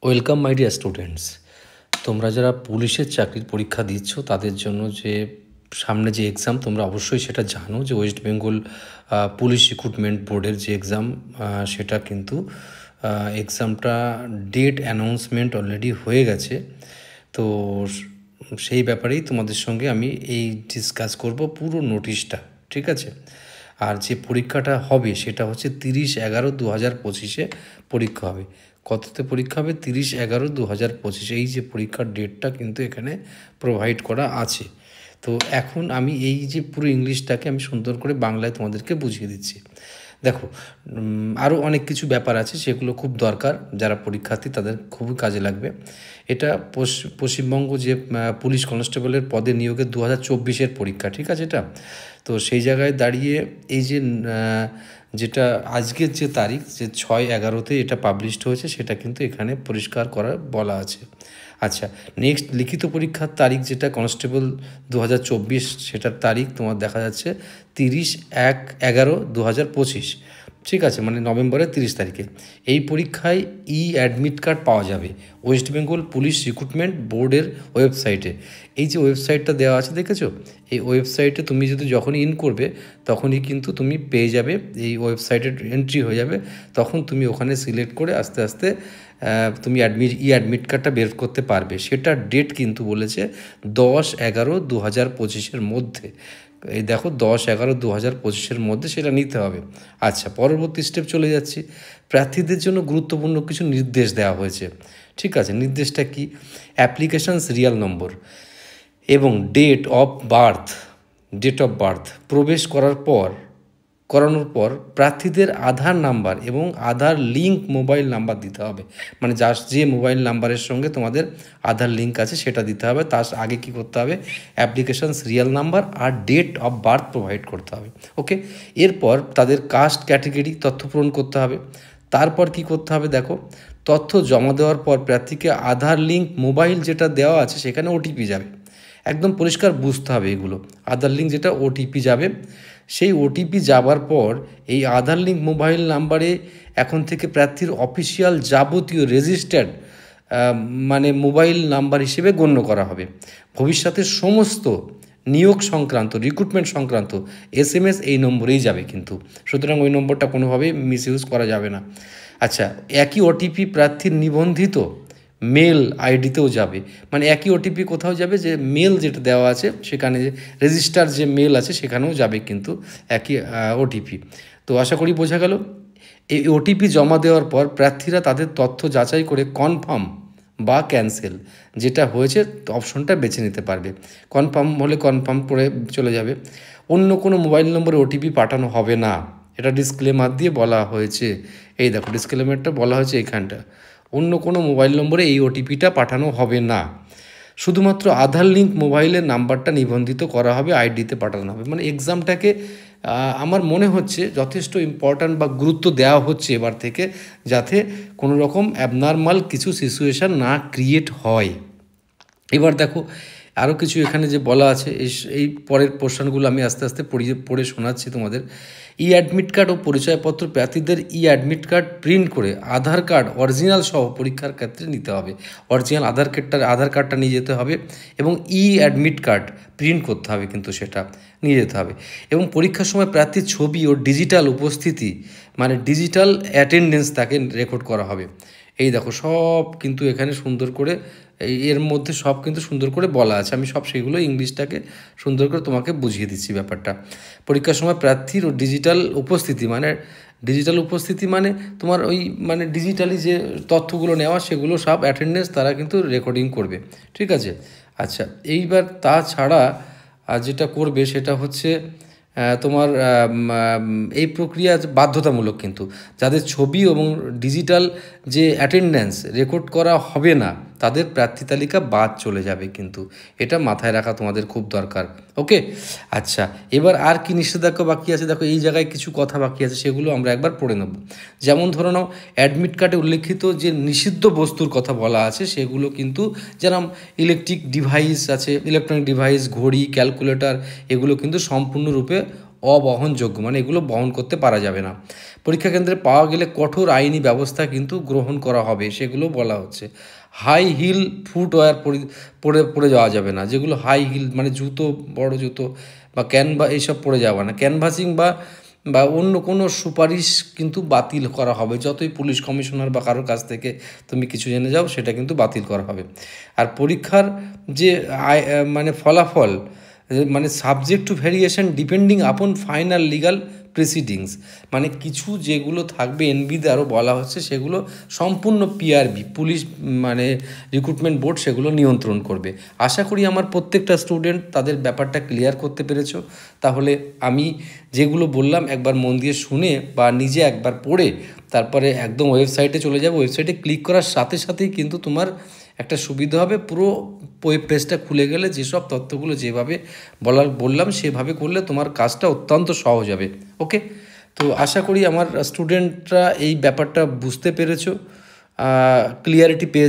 Welcome my dear students. তোমরা যারা পুলিশের চাকরির পরীক্ষা দিচ্ছ তাদের জন্য যে সামনে যে এক্সাম, তোমরা অবশ্যই সেটা জানো যে ওয়েস্ট বেঙ্গল পুলিশ রিক্রুটমেন্ট বোর্ডের যে এক্সাম, সেটা কিন্তু এক্সামটা ডেট অ্যানাউন্সমেন্ট অলরেডি হয়ে গেছে। তো সেই ব্যাপারেই তোমাদের সঙ্গে আমি এই ডিসকাস করব পুরো নোটিশটা, ঠিক আছে? আর যে পরীক্ষাটা হবে সেটা হচ্ছে 30/11/2025 পরীক্ষা হবে। কততে পরীক্ষা হবে? 30/11/2025। এই যে পরীক্ষার ডেটটা কিন্তু এখানে প্রোভাইড করা আছে। তো এখন আমি এই যে পুরো ইংলিশটাকে আমি সুন্দর করে বাংলায় তোমাদেরকে বুঝিয়ে দিচ্ছি। দেখো, আরও অনেক কিছু ব্যাপার আছে, সেগুলো খুব দরকার, যারা পরীক্ষার্থী তাদের খুবই কাজে লাগবে। এটা পশ্চিমবঙ্গ যে পুলিশ কনস্টেবলের পদে নিয়োগের 2024 পরীক্ষা, ঠিক আছে? এটা তো সেই জায়গায় দাঁড়িয়ে এই যে যেটা আজকের যে তারিখ, যে 6/11 এটা পাবলিশড হয়েছে, সেটা কিন্তু এখানে পরিষ্কার করা বলা আছে। আচ্ছা, নেক্সট লিখিত পরীক্ষার তারিখ যেটা কনস্টেবল 2024, সেটার তারিখ তোমার দেখা যাচ্ছে 30/11/2025, ঠিক আছে? মানে নভেম্বরের 30 তারিখে। এই পরীক্ষায় অ্যাডমিট কার্ড পাওয়া যাবে ওয়েস্ট বেঙ্গল পুলিশ রিক্রুটমেন্ট বোর্ডের ওয়েবসাইটে। এই যে ওয়েবসাইটটা দেওয়া আছে, দেখেছো? এই ওয়েবসাইটে তুমি যদি যখনই করবে তখনই কিন্তু তুমি পেয়ে যাবে, এই ওয়েবসাইটে এন্ট্রি হয়ে যাবে, তখন তুমি ওখানে সিলেক্ট করে আস্তে আস্তে তুমি অ্যাডমিট কার্ডটা বের করতে পারবে। সেটার ডেট কিন্তু বলেছে 10/11/2025 মধ্যে। এই দেখো, 10/11/2025 মধ্যে সেটা নিতে হবে। আচ্ছা, পরবর্তী স্টেপ চলে যাচ্ছি। প্রার্থীদের জন্য গুরুত্বপূর্ণ কিছু নির্দেশ দেওয়া হয়েছে, ঠিক আছে? নির্দেশটা কি? অ্যাপ্লিকেশন সিরিয়াল নম্বর এবং ডেট অফ বার্থ প্রবেশ করানোর পর প্রার্থীদের আধার নাম্বার এবং আধার লিঙ্ক মোবাইল নাম্বার দিতে হবে। মানে যে মোবাইল নাম্বারের সঙ্গে তোমাদের আধার লিঙ্ক আছে সেটা দিতে হবে। তার আগে কি করতে হবে? অ্যাপ্লিকেশন সিরিয়াল নাম্বার আর ডেট অফ বার্থ প্রোভাইড করতে হবে। ওকে, এরপর তাদের কাস্ট ক্যাটেগরি তথ্য পূরণ করতে হবে। তারপর কি করতে হবে? দেখো, তথ্য জমা দেওয়ার পর প্রার্থীকে আধার লিঙ্ক মোবাইল যেটা দেওয়া আছে সেখানে ওটিপি যাবে। একদম পরিষ্কার বুঝতে হবে এগুলো। আধার লিঙ্ক যেটা ওটিপি যাবে, সেই ওটিপি যাবার পর এই আধার লিঙ্ক মোবাইল নাম্বারে এখন থেকে প্রার্থীর অফিসিয়াল যাবতীয় রেজিস্টার্ড মানে মোবাইল নাম্বার হিসেবে গণ্য করা হবে। ভবিষ্যতে সমস্ত নিয়োগ সংক্রান্ত, রিক্রুটমেন্ট সংক্রান্ত SMS এই নম্বরেই যাবে কিন্তু, সুতরাং ওই নম্বরটা কোনোভাবেই মিসইউজ করা যাবে না। আচ্ছা, একই ওটিপি প্রার্থীর নিবন্ধিত মেল আইডিতেও যাবে। মানে একই ওটিপি কোথাও যাবে, যে মেল যেটা দেওয়া আছে সেখানে, রেজিস্টার যে মেল আছে সেখানেও যাবে কিন্তু একই ওটিপি। তো আশা করি বোঝা গেল। এই ওটিপি জমা দেওয়ার পর প্রার্থীরা তাদের তথ্য যাচাই করে কনফার্ম বা ক্যান্সেল যেটা হয়েছে অপশনটা বেছে নিতে পারবে। কনফার্ম হলে কনফার্ম করে চলে যাবে। অন্য কোনো মোবাইল নম্বরে ওটিপি পাঠানো হবে না, এটা ডিসক্লেমার দিয়ে বলা হয়েছে। এই দেখো, ডিসক্লেমারটা বলা হয়েছে এখানটা। অন্য কোনো মোবাইল নম্বরে এই ওটিপিটা পাঠানো হবে না। শুধুমাত্র আধার লিঙ্ক মোবাইলের নাম্বারটা নিবন্ধিত করা হবে, আইডিতে পাঠানো হবে। মানে এক্সামটাকে আমার মনে হচ্ছে যথেষ্ট ইম্পর্ট্যান্ট বা গুরুত্ব দেওয়া হচ্ছে এবার থেকে, যাতে কোনো রকম অ্যাবনর্মাল কিছু সিচুয়েশান না ক্রিয়েট হয়। এবার দেখো, আরও কিছু এখানে যে বলা আছে, এই পরের পোর্শনগুলো আমি আস্তে আস্তে পড়ে শোনাচ্ছি তোমাদের। অ্যাডমিট কার্ড ও পরিচয়পত্র প্রার্থীদের অ্যাডমিট কার্ড প্রিন্ট করে আধার কার্ড অরিজিনাল সহ পরীক্ষার ক্ষেত্রে নিতে হবে। অরিজিনাল আধার কার্ডটা নিয়ে যেতে হবে এবং অ্যাডমিট কার্ড প্রিন্ট করতে হবে, কিন্তু সেটা নিয়ে যেতে হবে। এবং পরীক্ষার সময় প্রার্থীর ছবি ও ডিজিটাল উপস্থিতি, মানে ডিজিটাল অ্যাটেন্ডেন্স, তাকে রেকর্ড করা হবে। এই দেখো, সব কিন্তু এখানে সুন্দর করে এর মধ্যে সব কিন্তু সুন্দর করে বলা আছে। আমি সব সেগুলো ইংলিশটাকে সুন্দর করে তোমাকে বুঝিয়ে দিচ্ছি ব্যাপারটা। পরীক্ষার সময় প্রার্থীর ও ডিজিটাল উপস্থিতি মানে তোমার ওই মানে ডিজিটালি যে তথ্যগুলো নেওয়া, সেগুলো সব অ্যাটেন্ডেন্স তারা কিন্তু রেকর্ডিং করবে, ঠিক আছে? আচ্ছা, এইবার তাছাড়া যেটা করবে সেটা হচ্ছে তোমার এই প্রক্রিয়া বাধ্যতামূলক, কিন্তু যাদের ছবি এবং ডিজিটাল যে অ্যাটেন্ডেন্স রেকর্ড করা হবে না তাদের প্রার্থী তালিকা বাদ চলে যাবে, কিন্তু এটা মাথায় রাখা তোমাদের খুব দরকার। ওকে, আচ্ছা, এবার আর কি নিষেধাজ্ঞা বাকি আছে? দেখো, এই জায়গায় কিছু কথা বাকি আছে, সেগুলো আমরা একবার পড়ে নেব। যেমন ধরে নাও, অ্যাডমিট কার্ডে উল্লেখিত যে নিষিদ্ধ বস্তুর কথা বলা আছে সেগুলো কিন্তু, যেরকম ইলেকট্রনিক ডিভাইস, ঘড়ি, ক্যালকুলেটর, এগুলো কিন্তু সম্পূর্ণরূপে অবহনযোগ্য, মানে এগুলো বহন করতে পারা যাবে না। পরীক্ষা কেন্দ্রে পাওয়া গেলে কঠোর আইনি ব্যবস্থা কিন্তু গ্রহণ করা হবে, সেগুলো বলা হচ্ছে। হাই হিল ফুটওয়্যার পরে পরে যাওয়া যাবে না, যেগুলো হাই হিল মানে জুতো, বড় জুতো বা এইসব পরে যাওয়া না। ক্যানভাসিং বা অন্য কোনো সুপারিশ কিন্তু বাতিল করা হবে। যতই পুলিশ কমিশনার বা কারোর কাছ থেকে তুমি কিছু জেনে যাও, সেটা কিন্তু বাতিল করা হবে। আর পরীক্ষার যে মানে ফলাফল, মানে সাবজেক্ট টু ভ্যারিয়েশন ডিপেন্ডিং আপন ফাইনাল লিগাল প্রিসিডিংস, মানে কিছু যেগুলো থাকবে এনবিতে আরও বলা হচ্ছে, সেগুলো সম্পূর্ণ পিআরবি, পুলিশ মানে রিক্রুটমেন্ট বোর্ড সেগুলো নিয়ন্ত্রণ করবে। আশা করি আমার প্রত্যেকটা স্টুডেন্ট তাদের ব্যাপারটা ক্লিয়ার করতে পেরেছো। তাহলে আমি যেগুলো বললাম একবার মন দিয়ে শুনে বা নিজে একবার পড়ে তারপরে একদম ওয়েবসাইটে চলে যাবে। ওয়েবসাইটে ক্লিক করার সাথে সাথেই কিন্তু তোমার একটা সুবিধা হবে, পুরো ওয়েব পেজটা খুলে গেলে যেসব তথ্যগুলো যেভাবে বললাম সেভাবে করলে তোমার কাজটা অত্যন্ত সহজ হবে। ওকে, তো আশা করি আমার স্টুডেন্টরা এই ব্যাপারটা বুঝতে পেরেছো, ক্লিয়ারিটি পেয়েছে।